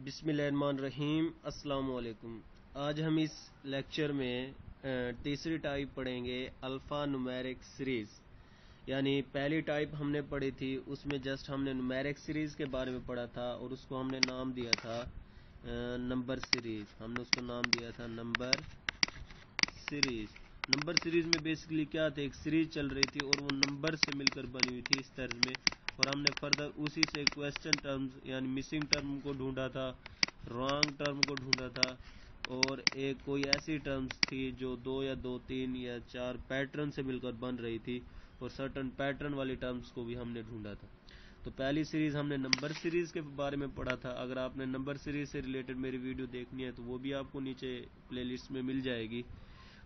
बिस्मिल्लाहिर्रहमानिर्रहीम। अस्सलाम वालेकुम। आज हम इस लेक्चर में तीसरी टाइप पढ़ेंगे अल्फ़ा न्यूमेरिक सीरीज़। यानी पहली टाइप हमने पढ़ी थी, उसमें जस्ट हमने न्यूमेरिक सीरीज़ के बारे में पढ़ा था और उसको हमने नाम दिया था नंबर सीरीज़। हमने उसको नाम दिया था नंबर सीरीज़। नंबर सीरीज़ में बेसिकली क्या था, एक सीरीज़ चल रही थी और वो नंबर से मिलकर बनी हुई थी इस तर्ज में, और हमने फर्दर उसी से क्वेश्चन टर्म्स यानी मिसिंग टर्म को ढूंढा था, रॉन्ग टर्म को ढूंढा था, और एक कोई ऐसी टर्म्स थी जो दो या दो तीन या चार पैटर्न से मिलकर बन रही थी, और सर्टन पैटर्न वाली टर्म्स को भी हमने ढूंढा था। तो पहली सीरीज़ हमने नंबर सीरीज़ के बारे में पढ़ा था। अगर आपने नंबर सीरीज़ से रिलेटेड मेरी वीडियो देखनी है तो वो भी आपको नीचे प्लेलिस्ट में मिल जाएगी।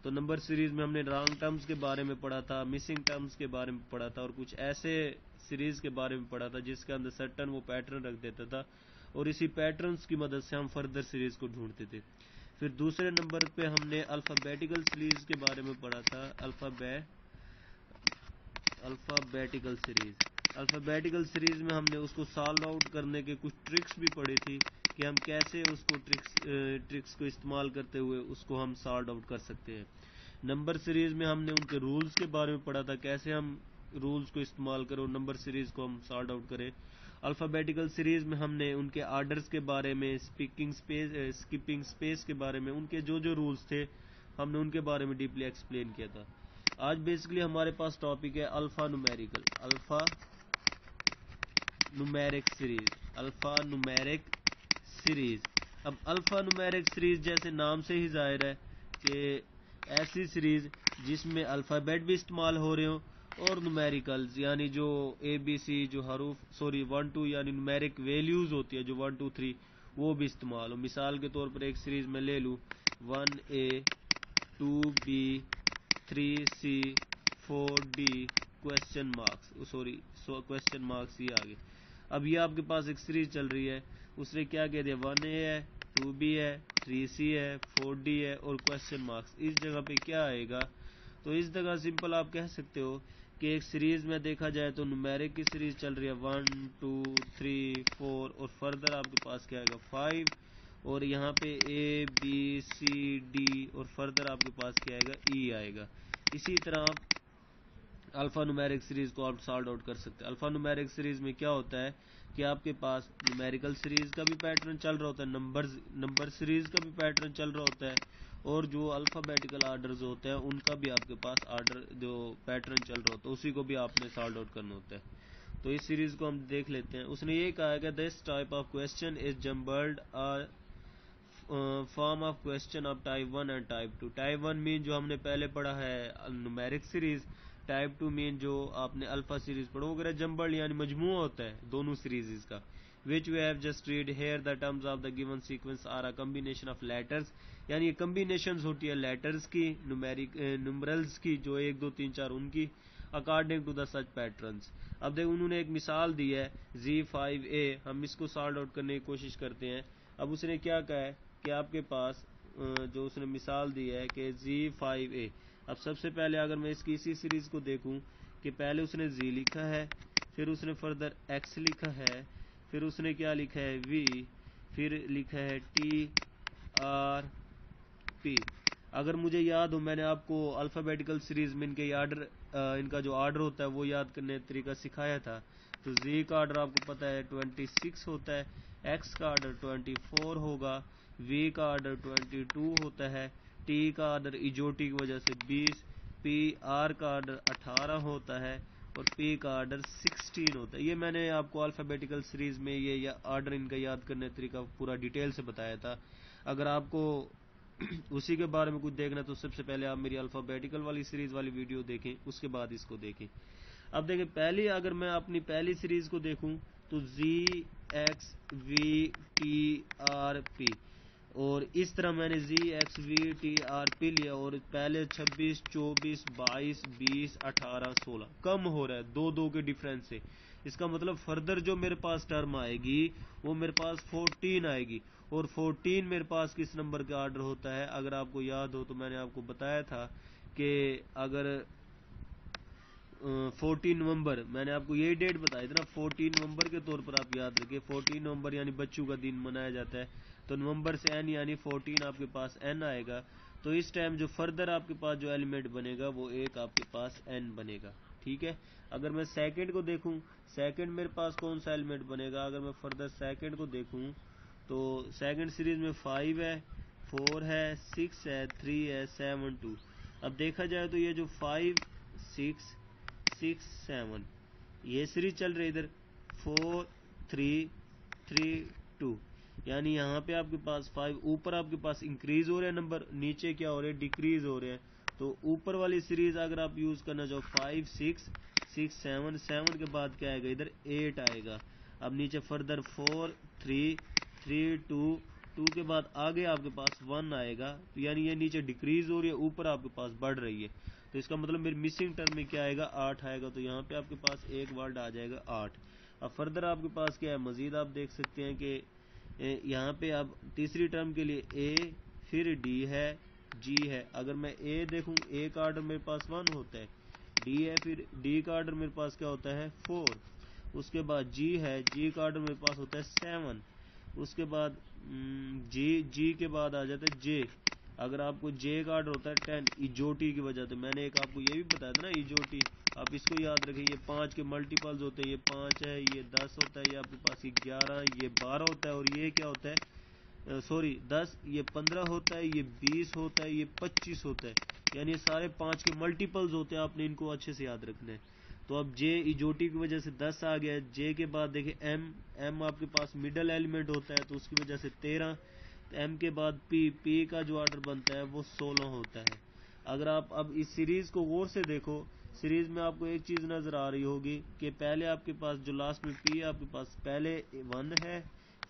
तो नंबर सीरीज़ में हमने रॉन्ग टर्म्स के बारे में पढ़ा था, मिसिंग टर्म्स के बारे में पढ़ा था, और कुछ ऐसे सीरीज़ के बारे में पढ़ा था जिसके अंदर सर्टन वो पैटर्न रख देता था, और इसी पैटर्न्स की मदद से हम फर्दर सीरीज़ को ढूंढते थे। फिर दूसरे नंबर पे हमने अल्फ़ाबेटिकल सीरीज़ के बारे में पढ़ा था। अल्फ़ाबेटिकल सीरीज़ में हमने उसको सॉल्व आउट करने के कुछ ट्रिक्स भी पढ़ी थी कि हम कैसे उसको ट्रिक्स को इस्तेमाल करते हुए उसको हम सॉल्व आउट कर सकते हैं। नंबर सीरीज़ में हमने उनके रूल्स के बारे में पढ़ा था, कैसे हम रूल्स को इस्तेमाल करें और नंबर सीरीज़ को हम सॉल्व आउट करें। अल्फ़ाबेटिकल सीरीज़ में हमने उनके आर्डर्स के बारे में, स्किपिंग स्पेस के बारे में, उनके जो जो रूल्स थे हमने उनके बारे में डीपली एक्सप्लेन किया था। आज बेसिकली हमारे पास टॉपिक है अल्फ़ा न्यूमेरिक सीरीज़। अब अल्फ़ा न्यूमेरिक सीरीज़ जैसे नाम से ही जाहिर है कि ऐसी सीरीज़ जिसमें अल्फ़ाबेट भी इस्तेमाल हो रहे हो और न्यूमेरिकल्स यानी जो ABC जो हरूफ 1 2 यानी न्यूमेरिक वैल्यूज़ होती है जो 1 2 3 वो भी इस्तेमाल हो। मिसाल के तौर पर एक सीरीज़ में ले लूँ 1A 2B 3C 4D question marks ये आगे। अब ये आपके पास एक सीरीज चल रही है, उसने क्या कह दिया 1A है 2B है 3C है 4D है और क्वेश्चन मार्क्स। इस जगह पे क्या आएगा, तो इस जगह सिंपल आप कह सकते हो कि एक सीरीज में देखा जाए तो न्यूमेरिक की सीरीज चल रही है 1 2 3 4 और फर्दर आपके पास क्या आएगा 5, और यहाँ पे ABCD और फर्दर आपके पास क्या आएगा E आएगा। इसी तरह आप अल्फा न्यूमेरिक सीरीज को आप सॉल्व आउट कर सकते हैं। अल्फा न्यूमेरिक सीरीज में क्या होता है कि आपके पास न्यूमेरिकल सीरीज का भी पैटर्न चल रहा होता है, नंबर सीरीज का भी पैटर्न चल रहा होता है, और जो अल्फाबेटिकल आर्डर्स होते हैं उनका भी आपके पास आर्डर जो पैटर्न चल रहा होता है उसी को भी आपने सॉल्व आउट करना होता है। तो इस सीरीज को हम देख लेते हैं। उसने ये कहा है कि this type of question is jumbled form of question of type 1 and type 2। Type 1 mean जो हमने पहले पढ़ा है न्यूमेरिक सीरीज, टाइप 2 मीन जो आपने अल्फा सीरीज पढ़ो वगैरह जम्बल्ड यानी मजमूआ होता है दोनों सीरीज का। Which we have just read here the terms of the given sequence are a combination of letters, यानी ये कम्बिनेशन होती है लेटर्स की, न्यूमरल्स की जो 1 2 3 4 उनकी, according to the such patterns. अब देखो उन्होंने एक मिसाल दी है Z5A, हम इसको सॉल्व आउट करने की कोशिश करते हैं। अब उसने क्या कहा है कि आपके पास जो उसने मिसाल दी है कि Z5A। अब सबसे पहले अगर मैं इसकी इसी सीरीज को देखूं कि पहले उसने Z लिखा है, फिर उसने फर्दर X लिखा है, फिर उसने क्या लिखा है V, फिर लिखा है TRP। अगर मुझे याद हो मैंने आपको अल्फाबेटिकल सीरीज में इनका जो ऑर्डर होता है वो याद करने का तरीका सिखाया था। तो Z का ऑर्डर आपको पता है 26 होता है, X का ऑर्डर 24 होगा, V का ऑर्डर 22 होता है, T का ऑर्डर इजोटी की वजह से 20, PR का ऑर्डर 18 होता है और P का ऑर्डर 16 होता है। ये मैंने आपको अल्फाबेटिकल सीरीज में ये ऑर्डर इनका याद करने का तरीका पूरा डिटेल से बताया था। अगर आपको उसी के बारे में कुछ देखना तो सबसे पहले आप मेरी अल्फाबेटिकल वाली सीरीज वाली वीडियो देखें, उसके बाद इसको देखें। अब देखें पहली अगर मैं अपनी पहली सीरीज को देखूं तो ZXVTRP, और इस तरह मैंने ZXVTRP लिया और पहले 26 24 22 20 18 16 कम हो रहा है 2 2 के डिफरेंस से। इसका मतलब फर्दर जो मेरे पास टर्म आएगी वो मेरे पास 14 आएगी, और 14 मेरे पास किस नंबर का ऑर्डर होता है अगर आपको याद हो तो मैंने आपको बताया था कि अगर 14 नवंबर, मैंने आपको यही डेट बताई थी ना, 14 नवंबर के तौर पर आप याद रखिए। 14 नवंबर यानी बच्चों का दिन मनाया जाता है, तो नवंबर से एन यानी 14 आपके पास एन आएगा। तो इस टाइम जो फर्दर आपके पास जो एलिमेंट बनेगा वो एक आपके पास एन बनेगा, ठीक है। अगर मैं सेकंड को देखूं, सेकंड मेरे पास कौन सा एलिमेंट बनेगा, अगर मैं फर्दर सेकंड को देखूं तो सेकंड सीरीज में 5 है, 4 है, 6 है, 3 है, 7, 2। अब देखा जाए तो ये जो 5, 6, 6, 7 ये सीरीज चल रही है इधर 4, 3, 3, 2, यानी यहाँ पे आपके पास 5, ऊपर आपके पास इंक्रीज हो रहे हैं नंबर, नीचे क्या हो रहे हैं, डिक्रीज हो रहे हैं। तो ऊपर वाली सीरीज अगर आप यूज करना चाहो 5, 6, 6, 7, 7 के बाद क्या आएगा, इधर 8 आएगा। अब नीचे फर्दर 4, 3, 3, 2, 2 के बाद आगे आपके पास 1 आएगा। तो यानी ये नीचे डिक्रीज हो रही है, ऊपर आपके पास बढ़ रही है। तो इसका मतलब मेरे मिसिंग टर्म में क्या आएगा, 8 आएगा। तो यहाँ पे आपके पास एक वर्ड आ जाएगा 8। अब फर्दर आपके पास क्या है, मजीद आप देख सकते हैं कि यहाँ पे अब तीसरी टर्म के लिए ए, फिर डी है, जी है। अगर मैं ए देखूं, ए का ऑर्डर मेरे पास 1 होता है, डी है, फिर डी का ऑर्डर मेरे पास क्या होता है 4, उसके बाद जी है, जी का ऑर्डर मेरे पास होता है 7, उसके बाद जी के बाद आ जाता है जे। अगर आपको जे का ऑर्डर होता है 10, इजोटी की वजह से मैंने एक आपको ये भी बताया था ना, इजोटी। आप इसको याद रखें, ये 5 के मल्टीपल्स होते हैं, ये 5 है, ये 10 होता है, ये आपके पास 11, ये 12 होता है, और ये क्या होता है, सॉरी 10, ये 15 होता है, ये 20 होता है, ये 25 होता है। यानी ये सारे 5 के मल्टीपल्स होते हैं, आपने इनको अच्छे से याद रखना है। तो अब जे इजोटी की वजह से 10 आ गया, जे के बाद देखिए एम, एम आपके पास मिडल एलिमेंट होता है तो उसकी वजह से 13, तो एम के बाद पी, पी का जो ऑर्डर बनता है वो 16 होता है। अगर आप अब इस सीरीज को गौर से देखो, सीरीज में आपको एक चीज नजर आ रही होगी कि पहले आपके पास जो लास्ट में पी है, आपके पास पहले 1 है,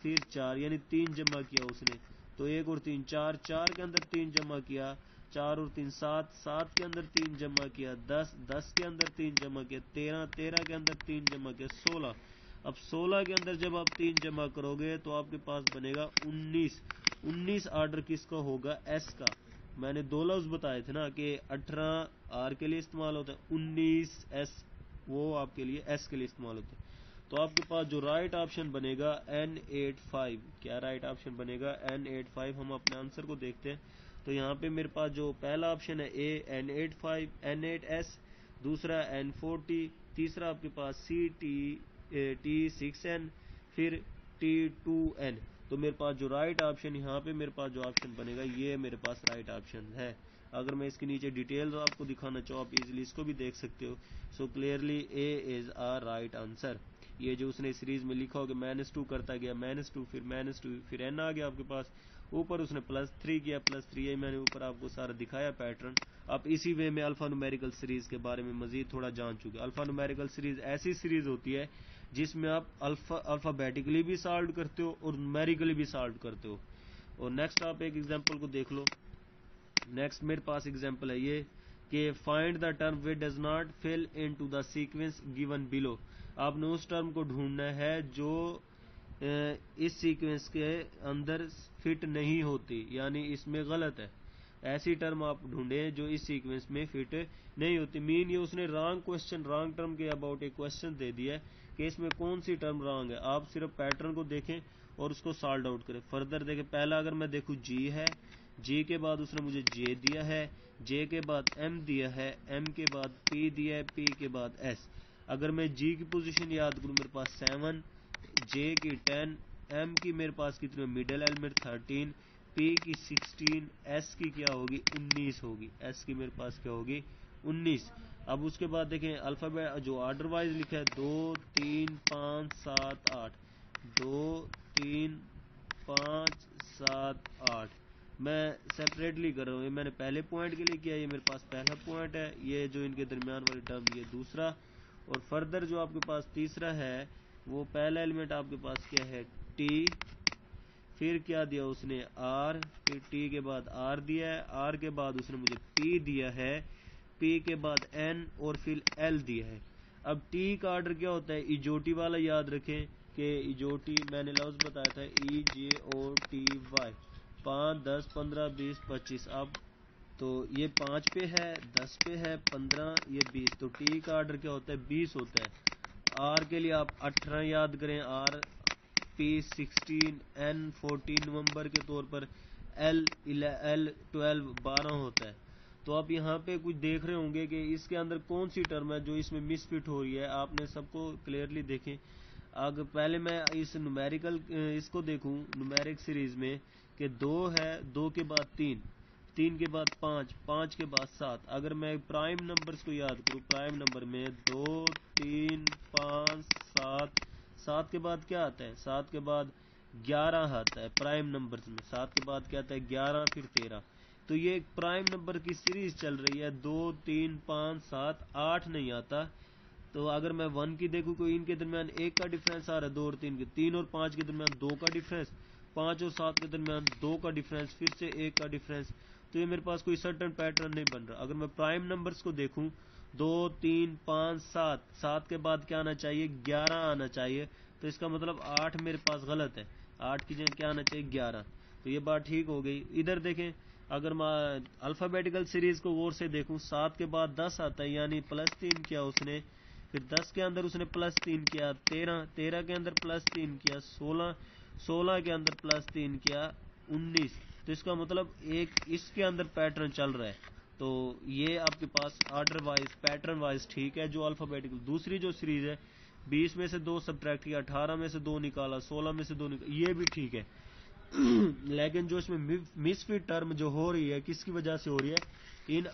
फिर 4, यानी 3 जमा किया उसने, तो 1 और 3 4, 4 के अंदर 3 जमा किया, 4 और 3 7, 7 के अंदर 3 जमा किया, 10, 10 के अंदर 3 जमा किया, 13, 13 के अंदर 3 जमा किया, 16। अब 16 के अंदर जब आप 3 जमा करोगे तो आपके पास बनेगा 19। 19 ऑर्डर किसका होगा, एस का। मैंने दो लफ्ज बताए थे ना कि 18 आर के लिए इस्तेमाल होता है, 19 एस वो आपके लिए एस के लिए इस्तेमाल होता है। तो आपके पास जो राइट ऑप्शन बनेगा N85, क्या राइट ऑप्शन बनेगा N85। हम अपने आंसर को देखते हैं। तो यहाँ पे मेरे पास जो पहला ऑप्शन है ए N85, N8S, दूसरा N40, तीसरा आपके पास T6N, फिर T2N। तो मेरे पास जो राइट ऑप्शन, यहाँ पे मेरे पास जो ऑप्शन बनेगा ये मेरे पास राइट ऑप्शन है। अगर मैं इसके नीचे डिटेल्स आपको दिखाना चाहूँ, आप इजीली इसको भी देख सकते हो। So clearly A is a right answer. ये जो उसने सीरीज में लिखा होगा -2 करता गया, -2, फिर -2, फिर n आ गया आपके पास, ऊपर उसने +3 किया, +3, यही मैंने ऊपर आपको सारा दिखाया पैटर्न। आप इसी वे में अल्फा न्यूमेरिकल सीरीज के बारे में मजीद थोड़ा जान चुके। अल्फा न्यूमेरिकल सीरीज ऐसी सीरीज होती है जिसमें आप अल्फाबेटिकली भी सॉल्व करते हो और न्यूमेरिकली भी सॉल्व करते हो। और नेक्स्ट आप एक एग्जांपल को देख लो। नेक्स्ट मेरे पास एग्जांपल है ये कि find the term which does not fill into the sequence given below. आपने उस टर्म को ढूंढना है जो इस सीक्वेंस के अंदर फिट नहीं होती, यानी इसमें गलत है। ऐसी टर्म आप ढूंढे जो इस सीक्वेंस में फिट नहीं होती। मीन ये उसने रॉन्ग क्वेश्चन, रॉन्ग टर्म के अबाउट एक क्वेश्चन दे दिया है कि इसमें कौन सी टर्म रॉन्ग है। आप सिर्फ पैटर्न को देखें और उसको सॉल्व आउट करें। फर्दर देखें, पहला अगर मैं देखूं जी है, जी के बाद उसने मुझे जे दिया है, जे के बाद एम दिया है, एम के बाद पी दिया है, पी के बाद एस। अगर मैं जी की पोजीशन याद करूं, मेरे पास 7, जे की 10, एम की मेरे पास कितने मिडिल एलिमेंट 13, पी की 16, एस की क्या होगी 19 होगी। एस की मेरे पास क्या होगी 19। अब उसके बाद देखें अल्फाबेट जो ऑर्डर वाइज लिखा है 2, 3, 5, 7, 8, 2, 3, 5, 7, 8। मैं सेपरेटली कर रहा हूँ, ये मैंने पहले पॉइंट के लिए किया, ये मेरे पास पहला पॉइंट है, ये जो इनके दरमियान वाली टर्म ये दूसरा, और फर्दर जो आपके पास तीसरा है वो पहला एलिमेंट आपके पास क्या है टी, फिर क्या दिया उसने आर, फिर टी के बाद आर दिया है, आर के बाद उसने मुझे पी दिया है, पी के बाद एन, और फिर एल दिया है। अब टी का ऑर्डर क्या होता है, इजोटी वाला याद रखें कि इजोटी मैंने लफ्ज बताया था EJOTY, 5, 10, 15, 20, 25। अब तो ये 5 पे है, 10 पे है, 15, ये 20। तो टी का ऑर्डर क्या होता है? 20 होता है। आर के लिए आप 18 याद करें, आर पी 16, एन 14 नवंबर के तौर पर, एल 12 12 होता है। तो आप यहाँ पे कुछ देख रहे होंगे कि इसके अंदर कौन सी टर्म है जो इसमें मिसफिट हो रही है, आपने सबको क्लियरली देखें। अगर पहले मैं इस न्यूमेरिकल इसको देखूं न्यूमेरिक सीरीज में कि 2 है, 2 के बाद 3, 3 के बाद 5, 5 के बाद 7। अगर मैं प्राइम नंबर्स को याद करूं, प्राइम नंबर में 2, 3, 5, 7, 7 के बाद क्या आता है? 7 के बाद 11 आता है प्राइम नंबर्स में। 7 के बाद क्या आता है? 11, फिर 13। तो ये एक प्राइम नंबर की सीरीज चल रही है। 2, 3, 5, 7, 8 नहीं आता। तो अगर मैं 1 की देखूं, कोई इनके दरमियान 1 का डिफरेंस आ रहा है, 2 और 3 के, 3 और 5 के दरमियान 2 का डिफरेंस, 5 और 7 के दरमियान 2 का डिफरेंस, फिर से 1 का डिफरेंस। तो ये मेरे पास कोई सर्टेन पैटर्न नहीं बन रहा। अगर मैं प्राइम नंबर्स को देखूं, 2, 3, 5, 7, 7 के बाद क्या आना चाहिए? 11 आना चाहिए। तो इसका मतलब 8 मेरे पास गलत है। 8 की जगह क्या आना चाहिए? 11। तो ये बात ठीक हो गई। इधर देखें, अगर मैं अल्फाबेटिकल सीरीज को गौर से देखूं, 7 के बाद 10 आता है, यानी +3 किया उसने। फिर 10 के अंदर उसने +3 किया, 13, 13 के अंदर +3 किया, 16, 16 के अंदर +3 किया, 19। तो इसका मतलब एक इसके अंदर पैटर्न चल रहा है। तो ये आपके पास ऑर्डर वाइज पैटर्न वाइज ठीक है जो अल्फाबेटिकल। दूसरी जो सीरीज है, 20 में से 2 सब्ट्रैक्ट किया, 18 में से 2 निकाला, 16 में से 2 निकाला, ये भी ठीक है। लेकिन जो इसमें मिसफिट टर्म जो हो रही है, किसकी वजह से हो रही है? इन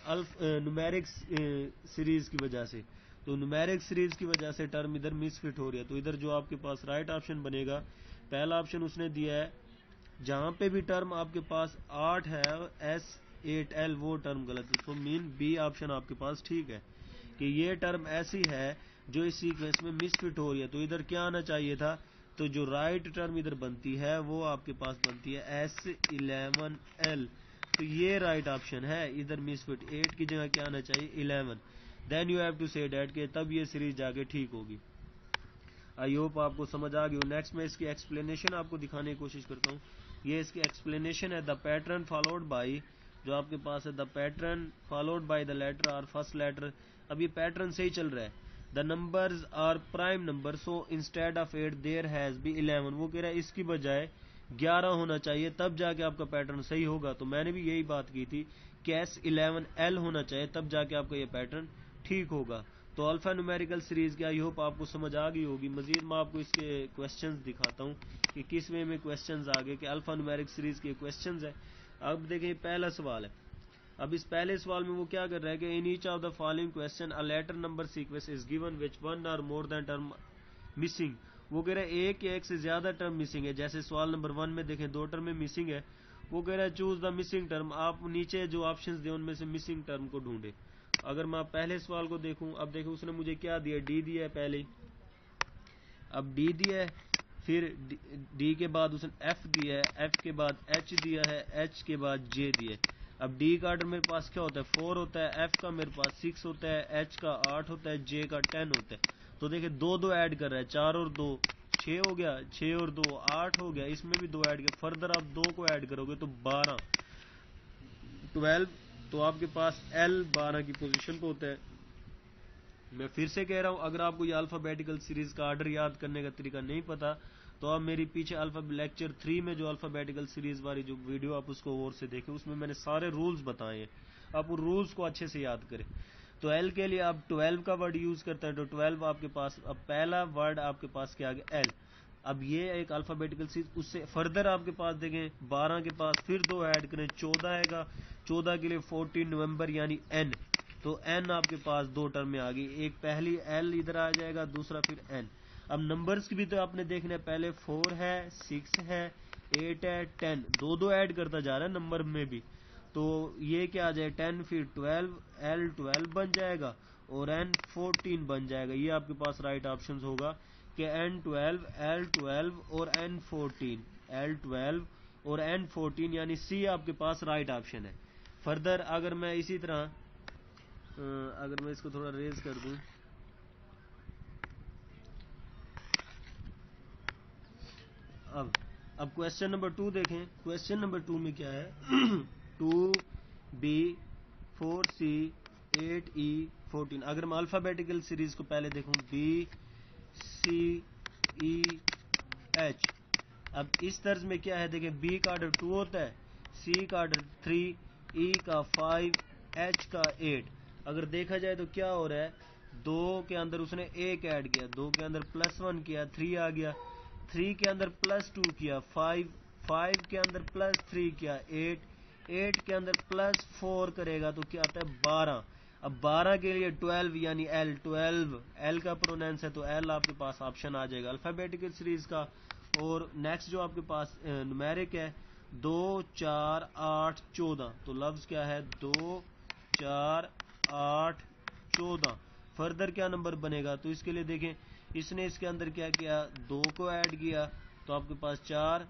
न्यूमेरिक सीरीज की वजह से। तो न्यूमेरिक सीरीज की वजह से टर्म इधर मिसफिट हो रही है। तो इधर जो आपके पास राइट ऑप्शन बनेगा, पहला ऑप्शन उसने दिया है, जहां पे भी टर्म आपके पास 8 है, S8L, वो टर्म गलत है। तो मीन बी ऑप्शन आपके पास ठीक है कि ये टर्म ऐसी है जो इस सीक्वेंस में मिसफिट हो रही है। तो इधर क्या आना चाहिए था? तो जो राइट टर्म इधर बनती है वो आपके पास बनती है S11L। तो ये राइट ऑप्शन है। इधर मिसफिट 8 की जगह क्या आना चाहिए? 11। Then you have to say that के तब ये सीरीज जाके ठीक होगी। आई होप आपको समझ आ गई हो। नेक्स्ट मैं इसकी एक्सप्लेनेशन आपको दिखाने की कोशिश करता हूँ। ये इसकी एक्सप्लेनेशन है, द पैटर्न फॉलोड बाई, जो आपके पास है, the pattern followed by the letter और फर्स्ट लेटर। अब ये पैटर्न सही चल रहा है। The numbers are prime number, so instead of 8 there has be 11। वो कह रहा है इसकी बजाय 11 होना चाहिए, तब जाके आपका पैटर्न सही होगा। तो मैंने भी यही बात की थी कि S11L होना चाहिए, तब जाके आपका ये पैटर्न ठीक होगा। तो अल्फा न्यूमेरिकल सीरीज की आई होप आपको समझ आ गई होगी। मजीद मैं आपको इसके क्वेश्चंस दिखाता हूँ कि किस वे में क्वेश्चंस आ गए, कि अल्फा न्यूमेरिक सीरीज के क्वेश्चंस है। अब देखिए पहला सवाल है। अब इस पहले सवाल में वो क्या कर रहा है कि in each of the following question a letter number sequence is given which one or more then term missing. वो कह रहा है एक या एक से ज्यादा टर्म मिसिंग है। जैसे सवाल नंबर 1 में देखें 2 टर्म में मिसिंग है। वो कह रहा है चूज द मिसिंग टर्म। आप नीचे जो ऑप्शंस दिए उनमें से मिसिंग टर्म को ढूंढे। अगर मैं पहले सवाल को देखूं, अब देखो उसने मुझे क्या दिया? डी दिया है पहले ही। अब डी दिया है, फिर डी के बाद उसने एफ दिया है, एफ के बाद एच दिया है, एच के बाद जे दिया है। अब डी का ऑर्डर मेरे पास क्या होता है? 4 होता है, एफ का मेरे पास 6 होता है, एच का 8 होता है, जे का 10 होता है। तो देखिए 2 ऐड कर रहा है, 4 और 2 6 हो गया, 6 और 2 8 हो गया, इसमें भी 2 ऐड किया। फर्दर आप 2 को ऐड करोगे तो 12, 12। तो आपके पास एल 12 की पोजीशन पे होता है। मैं फिर से कह रहा हूं, अगर आपको ये अल्फाबेटिकल सीरीज का ऑर्डर याद करने का तरीका नहीं पता, तो आप मेरी पीछे लेक्चर 3 में जो अल्फाबेटिकल सीरीज वाली जो वीडियो आप उसको और से देखें, उसमें मैंने सारे रूल्स बताए हैं। आप उन रूल्स को अच्छे से याद करें। तो एल के लिए आप 12 का वर्ड यूज करते हैं, तो 12 आपके पास, अब पहला वर्ड आपके पास क्या आ गया? एल। अब ये एक अल्फाबेटिकल सीरीज। उससे फर्दर आपके पास देखें 12 के पास फिर 2 ऐड करें, 14 आएगा। 14 के लिए 14 नवंबर यानी एन। तो एन आपके पास 2 टर्म में आ गई। एक पहली एल इधर आ जाएगा, दूसरा फिर एन। अब नंबर्स की भी तो आपने देखना है, पहले 4 है, 6 है, 8 है, 10, 2 ऐड करता जा रहा है नंबर में भी। तो ये क्या आ जाए? 10 फिर 12, एल 12 बन जाएगा और एन 14 बन जाएगा। ये आपके पास राइट ऑप्शन होगा कि एन 12, एल 12 और एन 14, एल 12 और एन 14, यानी सी आपके पास राइट ऑप्शन है। फर्दर अगर मैं इसी तरह अगर मैं इसको थोड़ा रेज कर दूं, अब क्वेश्चन नंबर 2 देखें। क्वेश्चन नंबर 2 में क्या है? 2B 4C 8E 14। अगर मैं अल्फ़ाबेटिकल सीरीज को पहले देखूं BCEH, अब इस तर्ज में क्या है देखें, B का ऑर्डर 2 होता है, C का ऑर्डर 3, E का 5, H का 8। अगर देखा जाए तो क्या हो रहा है, 2 के अंदर उसने 1 ऐड किया, 2 के अंदर +1 किया 3 आ गया, 3 के अंदर +2 किया 5, 5 के अंदर +3 किया 8, 8 के अंदर +4 करेगा तो क्या आता है 12। अब 12 के लिए 12 यानी L12, L का प्रोनाउंस है तो L आपके पास ऑप्शन आ जाएगा अल्फाबेटिकल सीरीज का। और नेक्स्ट जो आपके पास न्यूमेरिक है 2 4 8 14, तो लफ्ज क्या है 2 4 8 14। फर्दर क्या नंबर बनेगा, तो इसके लिए देखें इसने इसके अंदर क्या किया, 2 को ऐड किया तो आपके पास 4।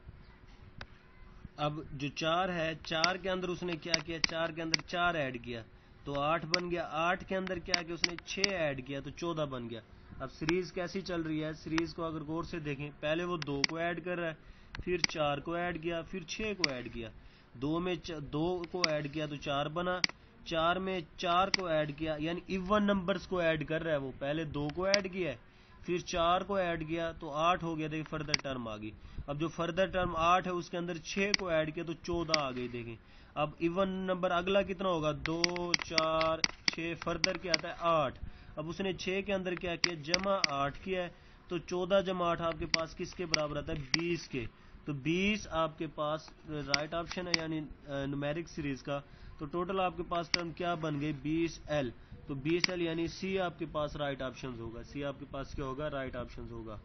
अब जो 4 है, 4 के अंदर उसने क्या किया, 4 के अंदर 4 ऐड किया तो 8 बन गया, 8 के अंदर क्या किया उसने 6 ऐड किया तो 14 बन गया। अब सीरीज कैसी चल रही है, सीरीज को अगर गौर से देखें, पहले वो 2 को ऐड कर रहा है, फिर 4 को ऐड किया, फिर 6 को ऐड किया, 2 में 2 को ऐड किया तो 4 बना, 4 में 4 को ऐड किया, यानी इवन नंबर्स को ऐड कर रहा है वो, पहले 2 को ऐड किया है फिर 4 को ऐड किया तो 8 हो गया, देखिए फर्दर टर्म आ गई। अब जो फर्दर टर्म 8 है उसके अंदर 6 को ऐड किया तो 14 आ गई, देखें। अब इवन नंबर अगला कितना होगा, 2 4 6, फर्दर क्या आता है 8। अब उसने 6 के अंदर क्या किया, जमा 8 किया है तो 14 जमा 8 आपके पास किसके बराबर आता है 20 के, तो 20 आपके पास राइट ऑप्शन है यानी न्यूमेरिक सीरीज का। तो टोटल आपके पास टर्म क्या बन गई 20L, तो 20L यानी सी आपके पास राइट ऑप्शन होगा, सी आपके पास क्या होगा राइट ऑप्शन होगा।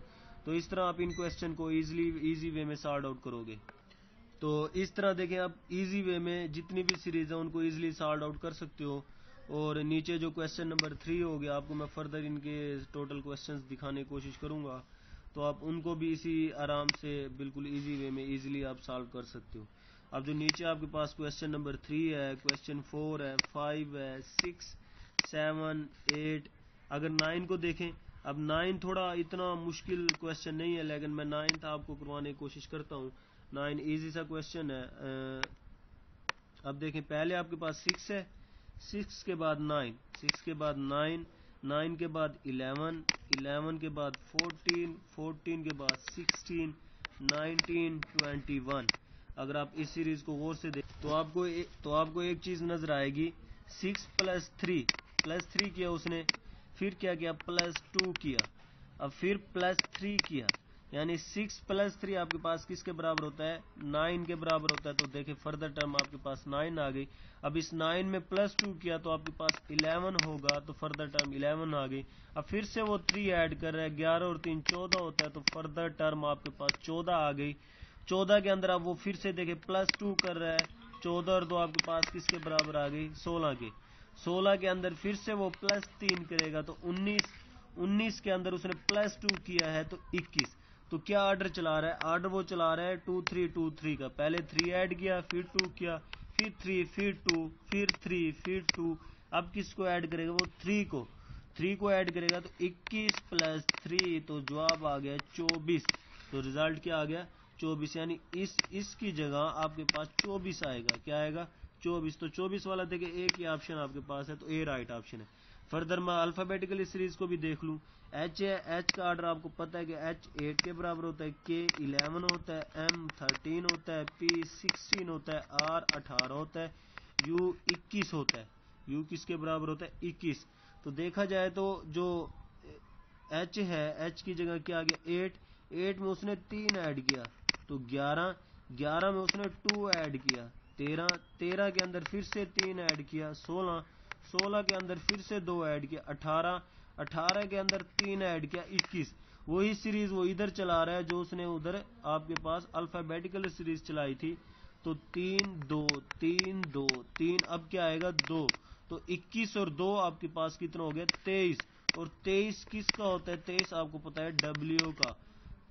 तो इस तरह आप इन क्वेश्चन को इजी वे में सॉर्ट आउट करोगे। तो इस तरह देखें आप इजी वे में जितनी भी सीरीज है उनको इजीली सॉल्व आउट कर सकते हो। और नीचे जो क्वेश्चन नंबर 3 हो गया, आपको मैं फर्दर इनके टोटल क्वेश्चंस दिखाने की कोशिश करूंगा, तो आप उनको भी इसी आराम से बिल्कुल इजी वे में इजीली आप सॉल्व कर सकते हो। अब जो नीचे आपके पास क्वेश्चन नंबर 3 है, क्वेश्चन 4 है, 5 है, 6 7 8, अगर 9 को देखें, अब 9 थोड़ा इतना मुश्किल क्वेश्चन नहीं है लेकिन मैं 9 आपको करवाने की कोशिश करता हूँ। 9 इजी सा क्वेश्चन है। अब देखें पहले आपके पास 6 है, 6 के बाद 9, 6 के बाद 9, 9 के बाद 11, 11 के बाद 14, 14 के बाद 16, 19, 21। अगर आप इस सीरीज को गौर से देख तो आपको एक चीज नजर आएगी, 6 प्लस थ्री किया उसने, फिर क्या किया +2 किया, अब फिर +3 किया, यानी 6 + 3 आपके पास किसके बराबर होता है 9 के बराबर होता है। तो देखिए फर्दर टर्म आपके पास 9 आ गई। अब इस 9 में +2 किया तो आपके पास 11 होगा, तो फर्दर टर्म 11 आ गई। अब फिर से वो 3 ऐड कर रहा है, 11 और 3 14 होता है, तो फर्दर टर्म आपके पास 14 आ गई। 14 के अंदर अब वो फिर से देखे +2 कर रहा है, 14 और 2 आपके पास किसके बराबर आ गई 16 के। 16 के अंदर फिर से वो +3 करेगा तो 19, 19 के अंदर उसने +2 किया है तो 21। तो क्या ऑर्डर चला रहा है, ऑर्डर वो चला रहा है 2 3 2 3 का, पहले 3 ऐड किया, फिर 2 किया, फिर 3, फिर 2, फिर 3, फिर 2। अब किसको ऐड करेगा वो 3 को, 3 को ऐड करेगा तो 21 + 3, तो जवाब आ गया 24। तो रिजल्ट क्या आ गया 24, यानी इसकी जगह आपके पास 24 आएगा, क्या आएगा 24। तो 24 वाला देखिए एक ही ऑप्शन आपके पास है, तो ए राइट ऑप्शन है। फर्दर मैं अल्फाबेटिकल सीरीज को भी देख लूं, एच है, एच का ऑर्डर आपको पता है कि एच 8 के बराबर होता है, के 11 होता है, एम 13 होता है, पी 16 होता है, आर 18 होता है, यू 21 होता है। यू किसके बराबर होता है 21। तो देखा जाए तो जो एच है, एच की जगह क्या आ गया 8, 8 में उसने 3 ऐड किया तो 11, 11 में उसने 2 ऐड किया 13, 13 के अंदर फिर से 3 ऐड किया 16, 16 के अंदर फिर से 2 ऐड किया 18, 18 के अंदर 3 ऐड किया 21। वही सीरीज वो इधर चला रहा है जो उसने उधर आपके पास अल्फाबेटिकल सीरीज चलाई थी। तो 3 2 3 2 3, अब क्या आएगा 2, तो 21 और 2 आपके पास कितना हो गया 23। और 23 किसका होता है, 23 आपको पता है W का,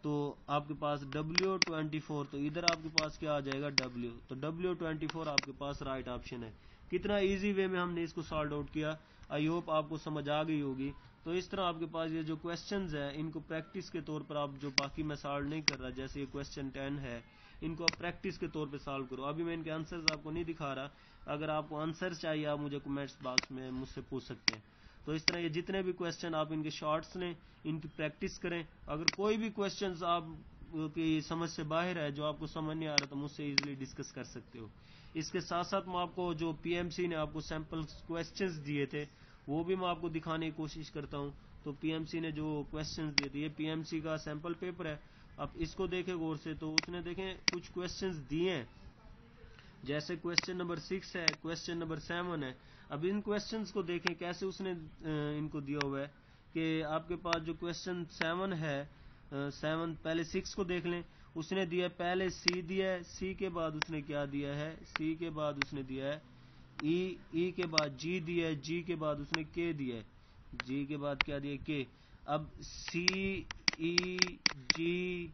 तो आपके पास W24, तो इधर आपके पास क्या आ जाएगा W, तो W24 आपके पास राइट ऑप्शन है। कितना इजी वे में हमने इसको सॉल्व आउट किया, आई होप आपको समझ आ गई होगी। तो इस तरह आपके पास ये जो क्वेश्चंस है इनको प्रैक्टिस के तौर पर आप जो बाकी मैं सॉल्व नहीं कर रहा, जैसे ये क्वेश्चन 10 है, इनको आप प्रैक्टिस के तौर पे सॉल्व करो। अभी मैं इनके आंसर्स आपको नहीं दिखा रहा, अगर आपको आंसर चाहिए आप मुझे कमेंट्स बॉक्स में मुझसे पूछ सकते हैं। तो इस तरह ये जितने भी क्वेश्चन आप इनके शॉर्ट्स लें, इनकी प्रैक्टिस करें। अगर कोई भी क्वेश्चन आप की समझ से बाहर है, जो आपको समझ नहीं आ रहा, तो मुझसे इजीली डिस्कस कर सकते हो। इसके साथ साथ मैं आपको जो पीएमसी ने आपको सैंपल क्वेश्चंस दिए थे वो भी मैं आपको दिखाने की कोशिश करता हूं। तो पीएमसी ने जो क्वेश्चंस दिए थे, ये पीएमसी का सैंपल पेपर है, आप इसको देखें गौर से। तो उसने देखें कुछ क्वेश्चंस दिए हैं, जैसे क्वेश्चन नंबर 6 है, क्वेश्चन नंबर 7 है। अब इन क्वेश्चंस को देखें कैसे उसने इनको दिया हुआ है कि आपके पास जो क्वेश्चन 7 है, 7 पहले 6 को देख लें। उसने दिया पहले सी दिया है, सी के बाद उसने क्या दिया है, सी के बाद उसने दिया है ई के बाद जी दिया है, जी के बाद उसने के दिया है, जी के बाद क्या दिया के। अब सी ई जी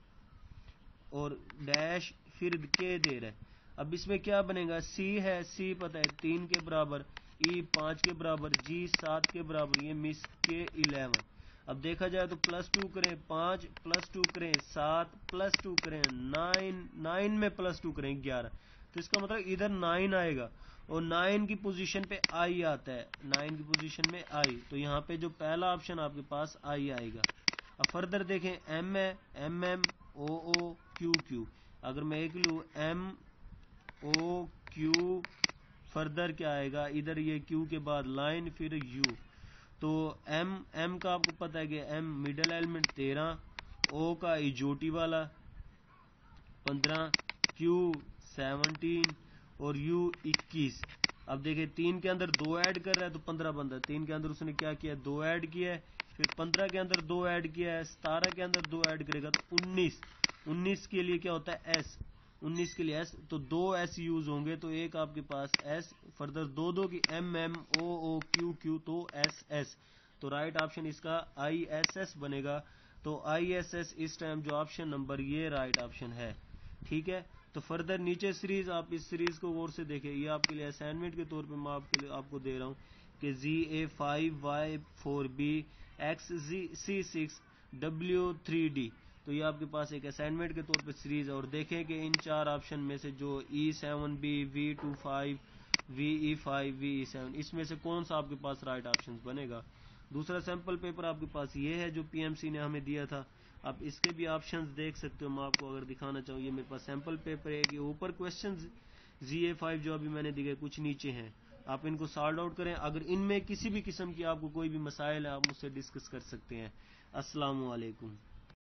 और डैश फिर के दे रहा है। अब इसमें क्या बनेगा, सी है, सी पता है 3 के बराबर, ई 5 के बराबर, जी 7 के बराबर, ये मिस के 11। अब देखा जाए तो +2 करें 5, +2 करें 7, +2 करें 9, 9 में +2 करें 11। तो इसका मतलब इधर 9 आएगा और 9 की पोजीशन पे आई आता है, 9 की पोजीशन में आई। तो यहाँ पे जो पहला ऑप्शन आपके पास आई आएगा। अब फर्दर देखें, एम है, M M O O Q Q. अगर मैं एक लूँ एम ओ क्यू, फर्दर क्या आएगा, इधर ये क्यू के बाद लाइन फिर यू। तो एम का आपको पता है कि एम मिडल एलिमेंट 13, ओ का इजोटी वाला 15, क्यू 17 और यू 21। अब देखिए 3 के अंदर 2 ऐड कर रहा है तो 15 बनता है। 3 के अंदर उसने क्या किया, 2 ऐड किया है, फिर 15 के अंदर 2 ऐड किया है, 17 के अंदर 2 ऐड करेगा तो 19। 19 के लिए क्या होता है एस, 19 के लिए एस, तो 2 एस यूज होंगे, तो एक आपके पास एस, फर्दर 2 की M M O O Q Q, तो एस एस। तो राइट ऑप्शन इसका आई एस एस बनेगा। तो आई एस एस इस टाइम जो ऑप्शन नंबर ये राइट ऑप्शन है। ठीक है, तो फर्दर नीचे सीरीज, आप इस सीरीज को गौर से देखें, ये आपके लिए असाइनमेंट के तौर पे मैं आपको दे रहा हूँ कि ZA5Y4B XC6W3D। तो ये आपके पास एक असाइनमेंट के तौर पे सीरीज है। और देखें कि इन 4 ऑप्शन में से जो E7B, V25, VE5, VE7, इसमें से कौन सा आपके पास राइट ऑप्शन बनेगा। दूसरा सैंपल पेपर आपके पास ये है जो पीएमसी ने हमें दिया था। आप इसके भी ऑप्शंस देख सकते हो। मैं आपको अगर दिखाना चाहूँ, ये मेरे पास सैंपल पेपर है कि ऊपर क्वेश्चंस ZA5 जो अभी मैंने दिए कुछ नीचे हैं, आप इनको सॉल्व आउट करें। अगर इनमें किसी भी किस्म की आपको कोई भी मसाइल है, आप मुझसे डिस्कस कर सकते हैं। अस्सलाम वालेकुम।